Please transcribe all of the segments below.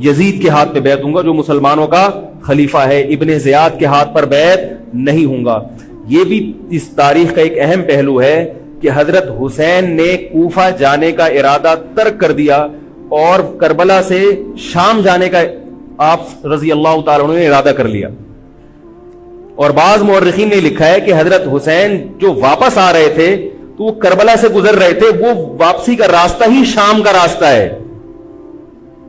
یزید کے ہاتھ پہ بیعت ہوں گا جو مسلمانوں کا خلیفہ ہے، ابن زیاد کے ہاتھ پر بیعت نہیں ہوں گا۔ یہ بھی اس تاریخ کا ایک اہم پہلو ہے کہ حضرت حسین نے کوفہ جانے کا ارادہ ترک کر دیا اور کربلا سے شام جانے کا آپ رضی اللہ تعالیٰ عنہ نے ارادہ کر لیا۔ اور بعض مورخین نے لکھا ہے کہ حضرت حسین جو واپس آ رہے تھے تو وہ کربلا سے گزر رہے تھے، وہ واپسی کا راستہ ہی شام کا راستہ ہے۔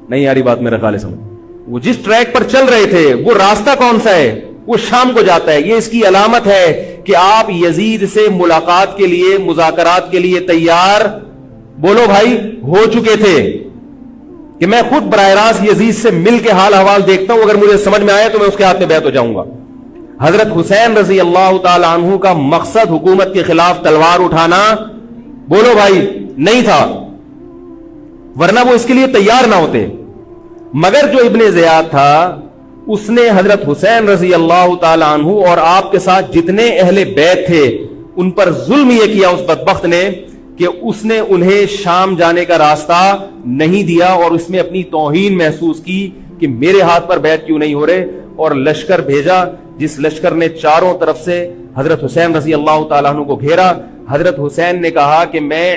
نہیں یاری بات میرا خیال ہے سمجھ، وہ جس ٹریک پر چل رہے تھے وہ راستہ کون سا ہے؟ وہ شام کو جاتا ہے۔ یہ اس کی علامت ہے کہ آپ یزید سے ملاقات کے لیے، مذاکرات کے لیے تیار، بولو بھائی، ہو چکے تھے کہ میں خود براہ راست یزید سے مل کے حال احوال دیکھتا ہوں، اگر مجھے سمجھ میں آیا تو میں اس کے ہاتھ میں بیعت ہو جاؤں گا۔ حضرت حسین رضی اللہ تعالی عنہ کا مقصد حکومت کے خلاف تلوار اٹھانا، بولو بھائی، نہیں تھا، ورنہ وہ اس کے لیے تیار نہ ہوتے۔ مگر جو ابن زیاد تھا اس نے حضرت حسین رضی اللہ تعالی عنہ اور آپ کے ساتھ جتنے اہل بیت تھے ان پر ظلم یہ کیا اس بدبخت نے کہ اس نے انہیں شام جانے کا راستہ نہیں دیا، اور اس میں اپنی توہین محسوس کی کہ میرے ہاتھ پر بیعت کیوں نہیں ہو رہے، اور لشکر بھیجا جس لشکر نے چاروں طرف سے حضرت حسین رضی اللہ تعالیٰ عنہ کو گھیرا۔ حضرت حسین نے کہا کہ میں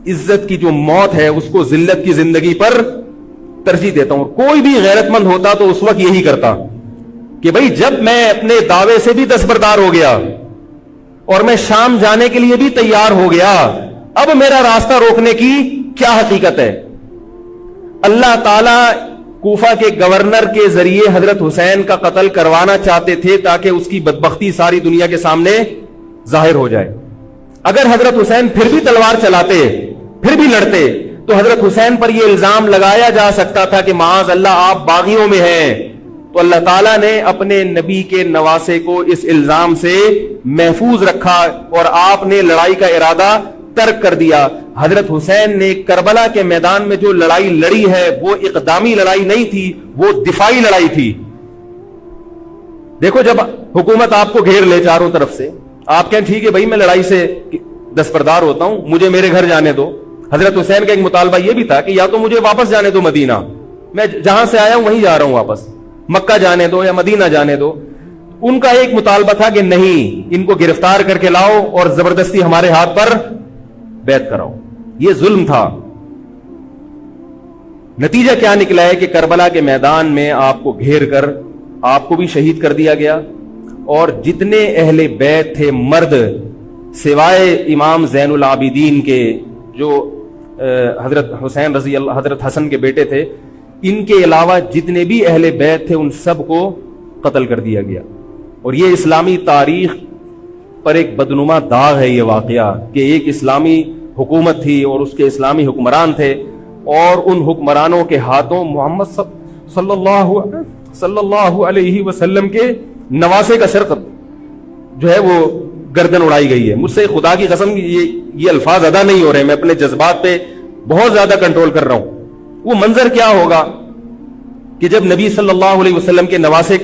عزت کی جو موت ہے اس کو ذلت کی زندگی پر ترجیح دیتا ہوں۔ کوئی بھی غیرت مند ہوتا تو اس وقت یہی کرتا کہ بھئی جب میں اپنے دعوے سے بھی دستبردار ہو گیا اور میں شام جانے کے لیے بھی تیار ہو گیا، اب میرا راستہ روکنے کی کیا حقیقت ہے؟ اللہ تعالی کوفہ کے گورنر کے ذریعے حضرت حسین کا قتل کروانا چاہتے تھے تاکہ اس کی بدبختی ساری دنیا کے سامنے ظاہر ہو جائے۔ اگر حضرت حسین پھر بھی تلوار چلاتے، پھر بھی لڑتے، تو حضرت حسین پر یہ الزام لگایا جا سکتا تھا کہ معاذ اللہ آپ باغیوں میں ہیں۔ تو اللہ تعالیٰ نے اپنے نبی کے نواسے کو اس الزام سے محفوظ رکھا اور آپ نے لڑائی کا ارادہ ترک کر دیا۔ حضرت حسین نے کربلا کے میدان میں جو لڑائی لڑی ہے وہ اقدامی لڑائی نہیں تھی، وہ دفاعی لڑائی تھی۔ دیکھو جب حکومت آپ کو گھیر لے چاروں طرف سے، آپ کہیں ٹھیک ہے بھائی میں لڑائی سے دستبردار ہوتا ہوں، مجھے میرے گھر جانے دو۔ حضرت حسین کا ایک مطالبہ یہ بھی تھا کہ یا تو مجھے واپس جانے دو مدینہ، میں جہاں سے آیا ہوں وہیں جا رہا ہوں واپس، مکہ جانے دو یا مدینہ جانے دو۔ ان کا ایک مطالبہ تھا کہ نہیں، ان کو گرفتار کر کے لاؤ اور زبردستی ہمارے ہاتھ پر بیعت کراؤ۔ یہ ظلم تھا۔ نتیجہ کیا نکلا ہے کہ کربلا کے میدان میں آپ کو گھیر کر آپ کو بھی شہید کر دیا گیا، اور جتنے اہل بیت تھے مرد سوائے امام زین العابدین کے جو حضرت حسین رضی اللہ حضرت حسن کے بیٹے تھے، ان کے علاوہ جتنے بھی اہل بیت تھے ان سب کو قتل کر دیا گیا۔ اور یہ اسلامی تاریخ پر ایک بدنما داغ ہے یہ واقعہ کہ ایک اسلامی حکومت تھی اور اس کے اسلامی حکمران تھے، اور ان حکمرانوں کے ہاتھوں محمد صلی اللہ علیہ وسلم کے نواسے کا سر جو ہے وہ گردن اڑائی گئی ہے۔ مجھ سے خدا کی قسم یہ الفاظ ادا نہیں ہو رہے، میں اپنے جذبات پہ بہت زیادہ کنٹرول کر رہا ہوں۔ وہ منظر کیا ہوگا کہ جب نبی صلی اللہ علیہ وسلم کے نواسے،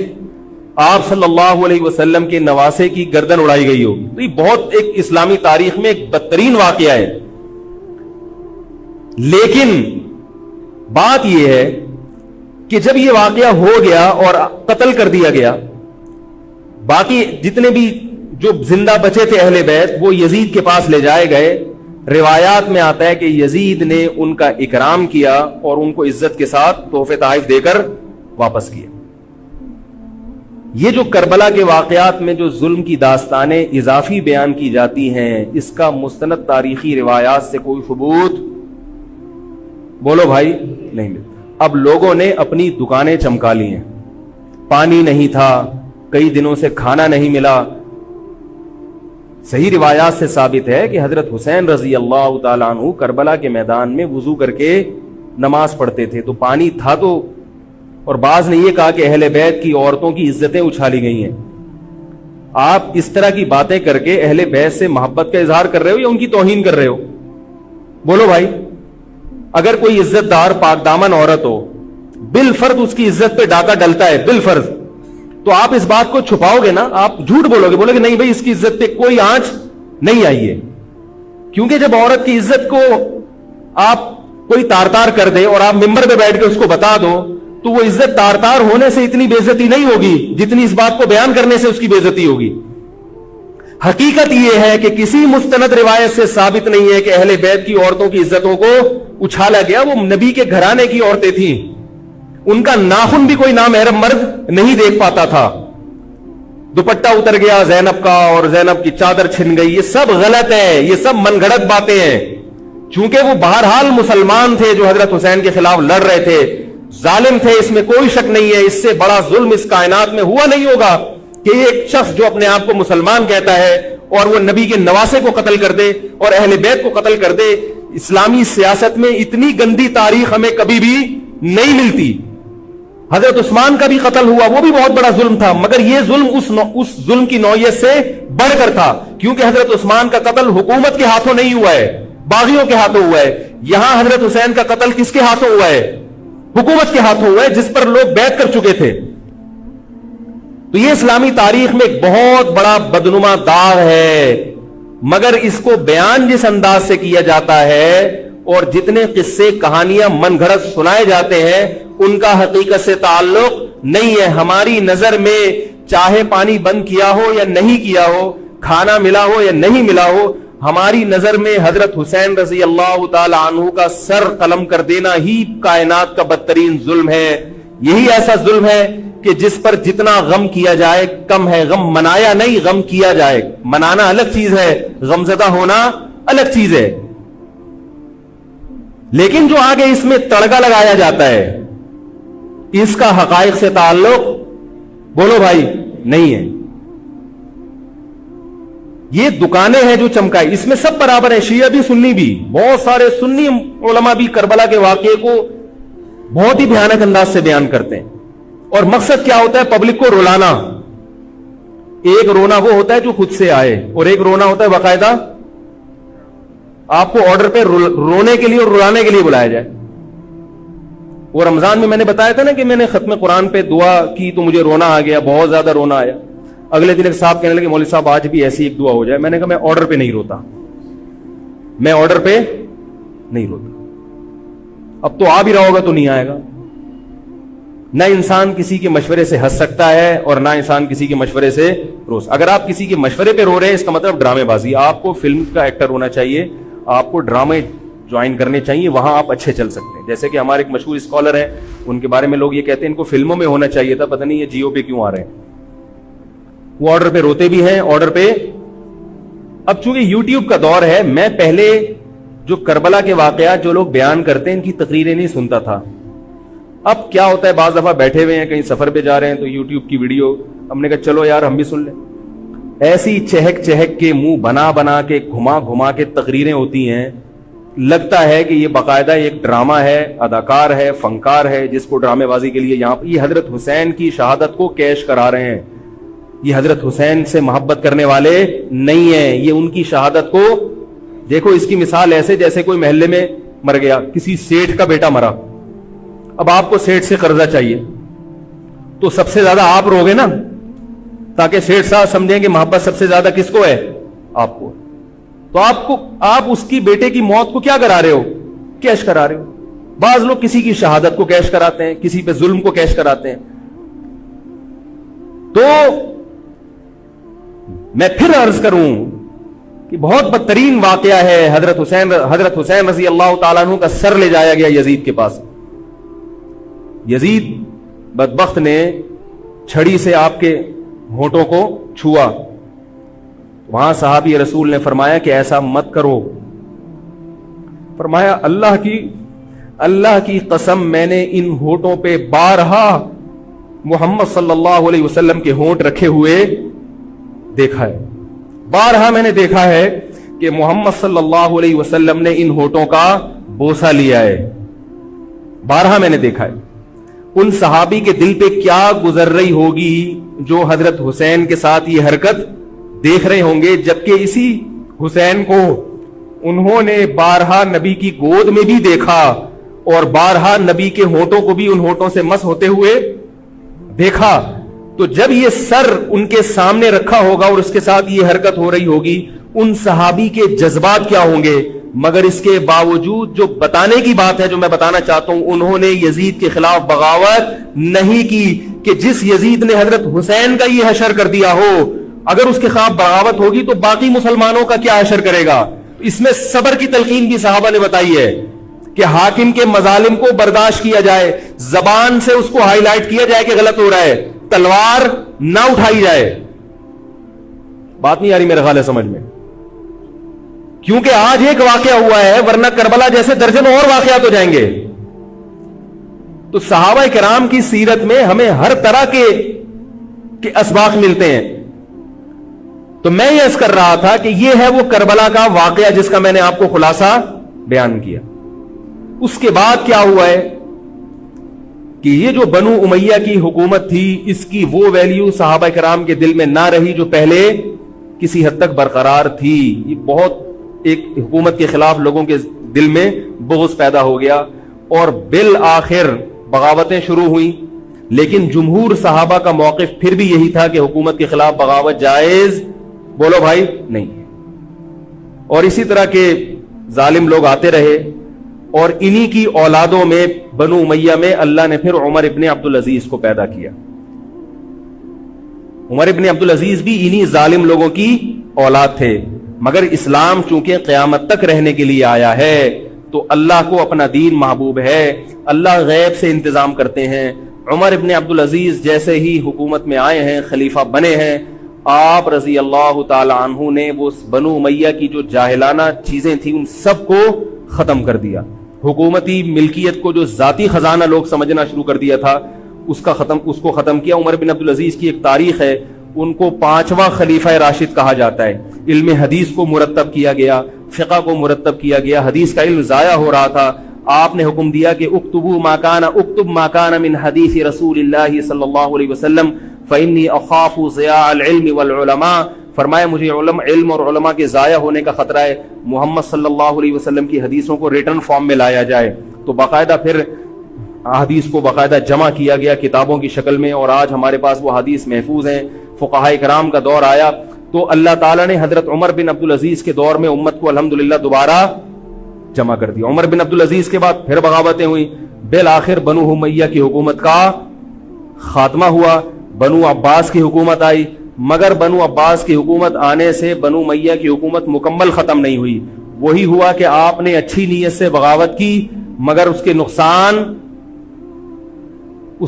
آپ صلی اللہ علیہ وسلم کے نواسے کی گردن اڑائی گئی ہو، تو یہ بہت ایک اسلامی تاریخ میں ایک بدترین واقعہ ہے۔ لیکن بات یہ ہے کہ جب یہ واقعہ ہو گیا اور قتل کر دیا گیا، باقی جتنے بھی جو زندہ بچے تھے اہل بیت وہ یزید کے پاس لے جائے گئے۔ روایات میں آتا ہے کہ یزید نے ان کا اکرام کیا اور ان کو عزت کے ساتھ تحفے تحائف دے کر واپس کیا۔ یہ جو کربلا کے واقعات میں جو ظلم کی داستانیں اضافی بیان کی جاتی ہیں، اس کا مستند تاریخی روایات سے کوئی ثبوت، بولو بھائی، نہیں ملتا۔ اب لوگوں نے اپنی دکانیں چمکا لی ہیں، پانی نہیں تھا، کئی دنوں سے کھانا نہیں ملا۔ صحیح روایات سے ثابت ہے کہ حضرت حسین رضی اللہ تعالیٰ عنہ کربلا کے میدان میں وضو کر کے نماز پڑھتے تھے، تو پانی تھا تو، اور بعض نے یہ کہا کہ اہل بیت کی عورتوں کی عزتیں اچھالی گئی ہیں۔ آپ اس طرح کی باتیں کر کے اہل بیت سے محبت کا اظہار کر رہے ہو یا ان کی توہین کر رہے ہو؟ بولو بھائی۔ اگر کوئی عزت دار پاک دامن عورت ہو، بالفرض اس کی عزت پہ ڈاکہ ڈلتا ہے، بالفرض، تو آپ اس بات کو چھپاؤ گے نا، آپ جھوٹ بولو گے، بولو گے نہیں بھائی اس کی عزت پہ کوئی آنچ نہیں آئی ہے۔ کیونکہ جب عورت کی عزت کو آپ کوئی تار تار کر دے اور آپ ممبر پہ بیٹھ کے اس کو بتا دو تو وہ عزت تار تار ہونے سے اتنی بے عزتی نہیں ہوگی جتنی اس بات کو بیان کرنے سے اس کی بے عزتی ہوگی. حقیقت یہ ہے کہ کسی مستند روایت سے ثابت نہیں ہے کہ اہل بیت کی عورتوں کی عزتوں کو اچھالا گیا. وہ نبی کے گھرانے کی عورتیں تھیں, ان کا ناخن بھی کوئی نامحرم مرد نہیں دیکھ پاتا تھا. دوپٹہ اتر گیا زینب کا اور زینب کی چادر چھن گئی, یہ سب غلط ہے, یہ سب من گھڑت باتیں ہیں. چونکہ وہ بہرحال مسلمان تھے جو حضرت حسین کے خلاف لڑ رہے تھے, ظالم تھے, اس میں کوئی شک نہیں ہے. اس سے بڑا ظلم اس کائنات میں ہوا نہیں ہوگا کہ ایک شخص جو اپنے آپ کو مسلمان کہتا ہے اور وہ نبی کے نواسے کو قتل کر دے اور اہل بیت کو قتل کر دے. اسلامی سیاست میں اتنی گندی تاریخ ہمیں کبھی بھی نہیں ملتی. حضرت عثمان کا بھی قتل ہوا, وہ بھی بہت بڑا ظلم تھا, مگر یہ ظلم اس ظلم کی نوعیت سے بڑھ کر تھا, کیونکہ حضرت عثمان کا قتل حکومت کے ہاتھوں نہیں ہوا ہے, باغیوں کے ہاتھوں ہوا ہے. یہاں حضرت حسین کا قتل کس کے ہاتھوں ہوا ہے؟ حکومت کے ہاتھوں ہوا ہے, جس پر لوگ بیعت کر چکے تھے. تو یہ اسلامی تاریخ میں ایک بہت بڑا بدنما داغ ہے, مگر اس کو بیان جس انداز سے کیا جاتا ہے اور جتنے قصے کہانیاں من گھڑت سنائے جاتے ہیں ان کا حقیقت سے تعلق نہیں ہے. ہماری نظر میں چاہے پانی بند کیا ہو یا نہیں کیا ہو, کھانا ملا ہو یا نہیں ملا ہو, ہماری نظر میں حضرت حسین رضی اللہ تعالی عنہ کا سر قلم کر دینا ہی کائنات کا بدترین ظلم ہے. یہی ایسا ظلم ہے کہ جس پر جتنا غم کیا جائے کم ہے. غم منایا نہیں, غم کیا جائے. منانا الگ چیز ہے, غمزدہ ہونا الگ چیز ہے. لیکن جو آگے اس میں تڑکا لگایا جاتا ہے اس کا حقائق سے تعلق بولو بھائی نہیں ہے. یہ دکانیں ہیں جو چمکائی, اس میں سب برابر ہیں, شیعہ بھی سنی بھی. بہت سارے سنی علماء بھی کربلا کے واقعے کو بہت ہی بھیانک انداز سے بیان کرتے ہیں, اور مقصد کیا ہوتا ہے؟ پبلک کو رلانا. ایک رونا وہ ہوتا ہے جو خود سے آئے, اور ایک رونا ہوتا ہے باقاعدہ آپ کو آرڈر پہ رونے کے لیے اور رلانے کے لیے بلایا جائے. وہ رمضان میں میں نے بتایا تھا نا کہ میں نے ختم قرآن پہ دعا کی تو مجھے رونا آ گیا, بہت زیادہ رونا آیا. اگلے دن ایک صاحب کہنے لگے مولوی صاحب آج بھی ایسی ایک دعا ہو جائے. میں نے کہا میں آرڈر پہ نہیں روتا, میں آرڈر پہ نہیں روتا. اب تو آ بھی رہا ہوگا تو نہیں آئے گا. نہ انسان کسی کے مشورے سے ہنس سکتا ہے اور نہ انسان کسی کے مشورے سے رو. اگر آپ کسی کے مشورے پہ رو رہے ہیں اس کا مطلب ڈرامے بازی. آپ کو فلم کا ایکٹر ہونا چاہیے, آپ کو ڈرامے جوائن کرنے چاہیے, وہاں آپ اچھے چل سکتے ہیں. جیسے کہ ہمارے ایک مشہور اسکالر ہیں, ان کے بارے میں لوگ یہ کہتے ہیں ان کو فلموں میں ہونا چاہیے تھا, پتہ نہیں یہ جیو پہ کیوں آ رہے ہیں. وہ آرڈر پہ روتے بھی ہیں, آرڈر پہ. اب چونکہ یوٹیوب کا دور ہے, میں پہلے جو کربلا کے واقعات جو لوگ بیان کرتے ہیں ان کی تقریریں نہیں سنتا تھا. اب کیا ہوتا ہے, بعض دفعہ بیٹھے ہوئے ہیں کہیں سفر پہ جا رہے ہیں تو یوٹیوب کی ویڈیو, ہم نے کہا چلو یار ہم بھی سن لیں. ایسی چہک چہک کے منہ بنا بنا کے گھما گھما کے تقریریں ہوتی ہیں, لگتا ہے کہ یہ باقاعدہ ایک ڈرامہ ہے, اداکار ہے, فنکار ہے جس کو ڈرامے بازی کے لیے یہاں پر. یہ حضرت حسین کی شہادت کو کیش کرا رہے ہیں. یہ حضرت حسین سے محبت کرنے والے نہیں ہیں, یہ ان کی شہادت کو دیکھو. اس کی مثال ایسے جیسے کوئی محلے میں مر گیا, کسی سیٹھ کا بیٹا مرا, اب آپ کو سیٹھ سے قرضہ چاہیے تو سب سے زیادہ آپ روگے نا, تاکہ سیٹھ صاحب سمجھیں کہ محبت سب سے زیادہ کس کو ہے؟ آپ کو. تو آپ اس کی بیٹے کی موت کو کیا کرا رہے ہو؟ کیش کرا رہے ہو. بعض لوگ کسی کی شہادت کو کیش کراتے ہیں, کسی پہ ظلم کو کیش کراتے ہیں. تو میں پھر عرض کروں کہ بہت بدترین واقعہ ہے. حضرت حسین رضی اللہ تعالیٰ عنہ کا سر لے جایا گیا یزید کے پاس. یزید بدبخت نے چھڑی سے آپ کے ہونٹوں کو چھوا. وہاں صحابی رسول نے فرمایا کہ ایسا مت کرو. فرمایا اللہ کی قسم میں نے ان ہونٹوں پہ بارہا محمد صلی اللہ علیہ وسلم کے ہونٹ رکھے ہوئے دیکھا ہے. بارہا میں نے دیکھا ہے کہ محمد صلی اللہ علیہ وسلم نے ان ہونٹوں کا بوسہ لیا ہے. بارہا میں نے دیکھا ہے. ان صحابی کے دل پہ کیا گزر رہی ہوگی جو حضرت حسین کے ساتھ یہ حرکت دیکھ رہے ہوں گے, جبکہ اسی حسین کو انہوں نے بارہا نبی کی گود میں بھی دیکھا اور بارہا نبی کے ہونٹوں کو بھی ان ہونٹوں سے مس ہوتے ہوئے دیکھا. تو جب یہ سر ان کے سامنے رکھا ہوگا اور اس کے ساتھ یہ حرکت ہو رہی ہوگی, ان صحابی کے جذبات کیا ہوں گے؟ مگر اس کے باوجود جو بتانے کی بات ہے جو میں بتانا چاہتا ہوں, انہوں نے یزید کے خلاف بغاوت نہیں کی کہ جس یزید نے حضرت حسین کا یہ حشر کر دیا ہو, اگر اس کے خلاف بغاوت ہوگی تو باقی مسلمانوں کا کیا حشر کرے گا. اس میں صبر کی تلقین بھی صحابہ نے بتائی ہے کہ حاکم کے مظالم کو برداشت کیا جائے, زبان سے اس کو ہائی لائٹ کیا جائے کہ غلط ہو رہا ہے, تلوار نہ اٹھائی جائے. بات نہیں آ رہی میرے خیال ہے سمجھ میں, کیونکہ آج ایک واقعہ ہوا ہے ورنہ کربلا جیسے درجنوں اور واقعات ہو جائیں گے. تو صحابہ کرام کی سیرت میں ہمیں ہر طرح کے اسباق ملتے ہیں. تو میں یہ عرض کر رہا تھا کہ یہ ہے وہ کربلا کا واقعہ جس کا میں نے آپ کو خلاصہ بیان کیا. اس کے بعد کیا ہوا ہے کہ یہ جو بنو امیہ کی حکومت تھی, اس کی وہ ویلیو صحابہ کرام کے دل میں نہ رہی جو پہلے کسی حد تک برقرار تھی. یہ بہت ایک حکومت کے خلاف لوگوں کے دل میں بغض پیدا ہو گیا اور بالآخر بغاوتیں شروع ہوئیں. لیکن جمہور صحابہ کا موقف پھر بھی یہی تھا کہ حکومت کے خلاف بغاوت جائز, بولو بھائی, نہیں. اور اسی طرح کے ظالم لوگ آتے رہے اور انہی کی اولادوں میں بنو امیہ میں اللہ نے پھر عمر ابن عبدالعزیز کو پیدا کیا. عمر ابن عبدالعزیز بھی انہی ظالم لوگوں کی اولاد تھے, مگر اسلام چونکہ قیامت تک رہنے کے لیے آیا ہے تو اللہ کو اپنا دین محبوب ہے, اللہ غیب سے انتظام کرتے ہیں. عمر ابن عبدالعزیز جیسے ہی حکومت میں آئے ہیں, خلیفہ بنے ہیں, آپ رضی اللہ تعالی عنہ نے وہ بنو امیہ کی جو جاہلانہ چیزیں تھیں ان سب کو ختم کر دیا. حکومتی ملکیت کو جو ذاتی خزانہ لوگ سمجھنا شروع کر دیا تھا اس کو ختم کیا. عمر بن عبدالعزیز کی ایک تاریخ ہے, ان کو 5واں خلیفہ راشد کہا جاتا ہے. علم حدیث کو مرتب کیا گیا, فقہ کو مرتب کیا گیا, حدیث کا علم ضائع ہو رہا تھا. آپ نے حکم دیا کہ اکتب ما کان من حدیث رسول اللہ صلی اللہ علیہ وسلم فإنی اخاف ضیاع العلم والعلماء. فرمایا مجھے علم اور علماء کے ضائع ہونے کا خطرہ ہے, محمد صلی اللہ علیہ وسلم کی حدیثوں کو ریٹن فارم میں لایا جائے. تو باقاعدہ پھر حدیث کو باقاعدہ جمع کیا گیا کتابوں کی شکل میں, اور آج ہمارے پاس وہ حدیث محفوظ ہیں. فقہاء کرام کا دور آیا تو اللہ تعالیٰ نے حضرت عمر بن عبدالعزیز کے دور میں امت کو الحمدللہ دوبارہ جمع کر دیا. عمر بن عبدالعزیز کے بعد پھر بغاوتیں ہوئیں, بالآخر بنو امیہ کی حکومت کا خاتمہ ہوا, بنو عباس کی حکومت آئی. مگر بنو عباس کی حکومت آنے سے بنو امیہ کی حکومت مکمل ختم نہیں ہوئی. وہی ہوا کہ آپ نے اچھی نیت سے بغاوت کی مگر اس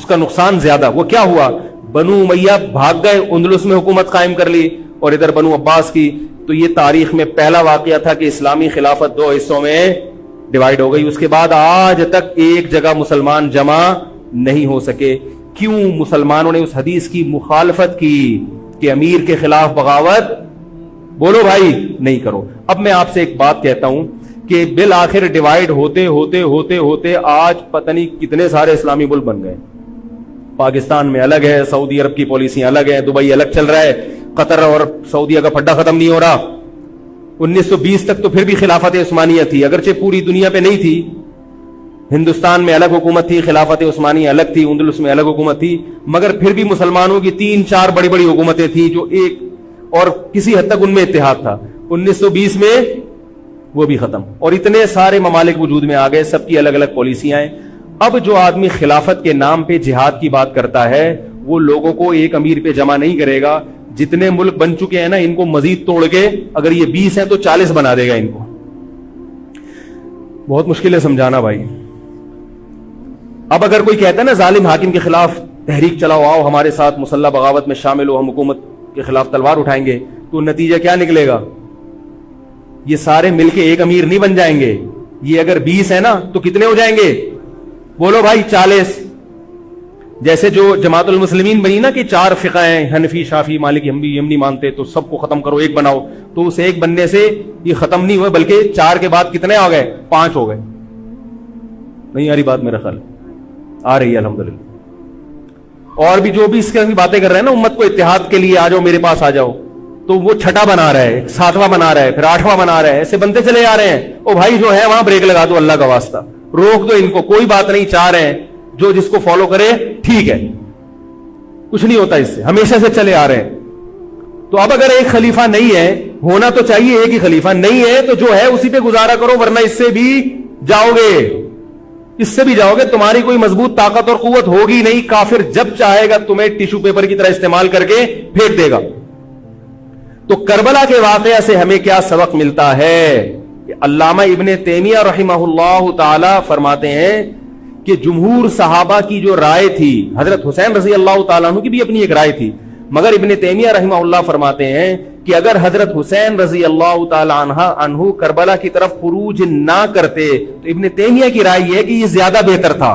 کا نقصان زیادہ. وہ کیا ہوا, بنو امیہ بھاگ گئے, اندلس میں حکومت قائم کر لی, اور ادھر بنو عباس کی. تو یہ تاریخ میں پہلا واقعہ تھا کہ اسلامی خلافت 2 حصوں میں ڈیوائیڈ ہو گئی. اس کے بعد آج تک ایک جگہ مسلمان جمع نہیں ہو سکے. کیوں؟ مسلمانوں نے اس حدیث کی مخالفت کی کہ امیر کے خلاف بغاوت, بولو بھائی, نہیں کرو. اب میں آپ سے ایک بات کہتا ہوں کہ بالآخر ڈیوائیڈ ہوتے ہوتے ہوتے ہوتے آج پتہ نہیں کتنے سارے اسلامی ملک بن گئے. پاکستان میں الگ ہے, سعودی عرب کی پالیسیاں الگ ہیں, دبئی الگ چل رہا ہے, قطر اور سعودیہ کا پھڈا ختم نہیں ہو رہا. 1920 تک تو پھر بھی خلافت عثمانیہ تھی, اگرچہ پوری دنیا پہ نہیں تھی. ہندوستان میں الگ حکومت تھی, خلافت عثمانیہ الگ تھی, اندلس میں الگ حکومت تھی, مگر پھر بھی مسلمانوں کی 3-4 بڑی بڑی حکومتیں تھیں جو ایک اور کسی حد تک ان میں اتحاد تھا. 1920 میں وہ بھی ختم, اور اتنے سارے ممالک وجود میں آ گئے, سب کی الگ الگ پالیسیاں ہیں. اب جو آدمی خلافت کے نام پہ جہاد کی بات کرتا ہے وہ لوگوں کو ایک امیر پہ جمع نہیں کرے گا. جتنے ملک بن چکے ہیں نا, ان کو مزید توڑ کے, اگر یہ 20 ہیں تو 40 بنا دے گا ان کو. بہت مشکل ہے سمجھانا بھائی. اب اگر کوئی کہتا ہے نا ظالم حاکم کے خلاف تحریک چلاؤ, آؤ ہمارے ساتھ مسلح بغاوت میں شامل ہو, ہم حکومت کے خلاف تلوار اٹھائیں گے, تو نتیجہ کیا نکلے گا؟ یہ سارے مل کے ایک امیر نہیں بن جائیں گے. یہ اگر 20 ہے نا تو کتنے ہو جائیں گے؟ بولو بھائی, 40. جیسے جو جماعت المسلمین بنی نا کہ 4 فقہ ہیں, حنفی, شافعی, مالکی, ہم نہیں مانتے, تو سب کو ختم کرو, ایک بناؤ. تو اس ایک بننے سے یہ ختم نہیں ہوئے, بلکہ 4 کے بعد کتنے آ گئے؟ 5 ہو گئے. نہیں آ رہی بات میرا خیال؟ آ رہی ہے الحمدللہ. اور بھی جو بھی اس کی باتیں کر رہے ہیں نا, امت کو اتحاد کے لیے آ جاؤ, میرے پاس آ جاؤ, تو وہ 6واں بنا رہا ہے, 7واں بنا رہا ہے, پھر 8واں بنا رہا ہے, ایسے بنتے چلے آ رہے ہیں. او بھائی جو ہے وہاں بریک لگا دو, اللہ کا واسطہ روک دو ان کو, کوئی بات نہیں. 4 ہیں, جو جس کو فالو کرے ٹھیک ہے, کچھ نہیں ہوتا اس سے, ہمیشہ سے چلے آ رہے ہیں. تو اب اگر ایک خلیفہ نہیں ہے، ہونا تو چاہیے ایک ہی خلیفہ، نہیں ہے تو جو ہے اسی پہ گزارا کرو، ورنہ اس سے بھی جاؤ گے، اس سے بھی جاؤ گے، تمہاری کوئی مضبوط طاقت اور قوت ہوگی نہیں، کافر جب چاہے گا تمہیں ٹیشو پیپر کی طرح استعمال کر کے پھینک دے گا۔ تو کربلا کے واقعہ سے ہمیں کیا سبق ملتا ہے کہ علامہ ابن تیمیہ رحمہ اللہ تعالی فرماتے ہیں کہ جمہور صحابہ کی جو رائے تھی، حضرت حسین رضی اللہ تعالیٰ عنہ کی بھی اپنی ایک رائے تھی، مگر ابن تیمیہ رحمہ اللہ فرماتے ہیں کہ اگر حضرت حسین رضی اللہ تعالی عنہ کربلا کی طرف خروج نہ کرتے تو ابن تیمیہ کی رائے یہ ہے کہ یہ زیادہ بہتر تھا۔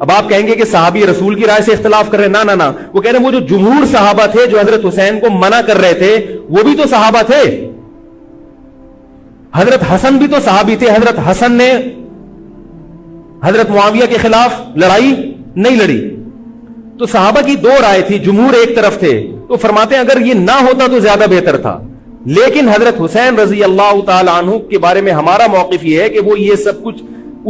اب آپ کہیں گے کہ صحابی رسول کی رائے سے اختلاف کر رہے ہیں، نہ وہ کہہ رہے ہیں وہ جو جمہور صحابہ تھے جو حضرت حسین کو منع کر رہے تھے وہ بھی تو صحابہ تھے، حضرت حسن بھی تو صحابی تھے، حضرت حسن نے حضرت معاویہ کے خلاف لڑائی نہیں لڑی، تو صحابہ کی دو رائے تھی، جمہور ایک طرف تھے، تو فرماتے ہیں اگر یہ نہ ہوتا تو زیادہ بہتر تھا۔ لیکن حضرت حسین رضی اللہ تعالی عنہ کے بارے میں ہمارا موقف یہ ہے کہ وہ یہ سب کچھ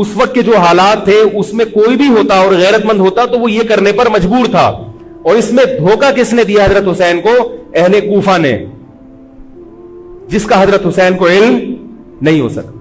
اس وقت کے جو حالات تھے اس میں کوئی بھی ہوتا اور غیرت مند ہوتا تو وہ یہ کرنے پر مجبور تھا، اور اس میں دھوکہ کس نے دیا حضرت حسین کو؟ اہل کوفہ نے، جس کا حضرت حسین کو علم نہیں ہو سکتا۔